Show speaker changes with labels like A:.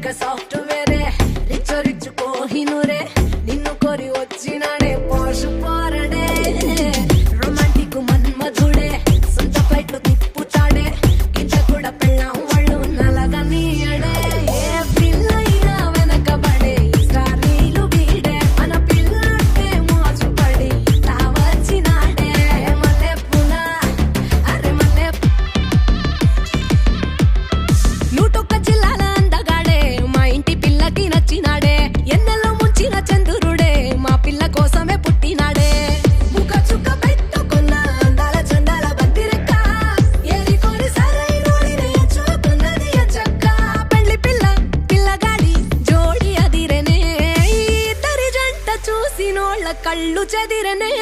A: ఇక సాఫ్ట్వేరే rich rich కోహినూరే నిన్ను కోరి వచ్చినాడే పోషు పోరడే రొమాంటిక్ మన్మధుడే సొంత ఫ్లైట్లు తిప్పుతాడే ఇంత కూడా పెళ్ళాం వాళ్ళు నలగనీయడే ఏ పిల్లైనా వెనకబడే స్టారీలు వీడే మన పిల్లంటే మోసపడి ఇట్లా వచ్చినాడే మల్లె పూల అరే మల్లె నూటొక్క జిల్లాల అందగాడే మా ఇంటి పిల్లకి నచ్చినాడే ఎన్నెల్లో ముంచిన చంద్రుడే మా పిల్ల కోసమే పుట్టినాడే ముఖ చుక్క పెట్టుకున్న అందాల చందాల బంతిరెక్క ఏరి కోరి సరైనోడినే చూపుతున్నది చక్క పెళ్లి పిల్ల పిల్లగాడి జోడి అదిరనే ఈ ఇద్దరి జంట చూసినోళ్ళ కళ్ళు చెదిరనే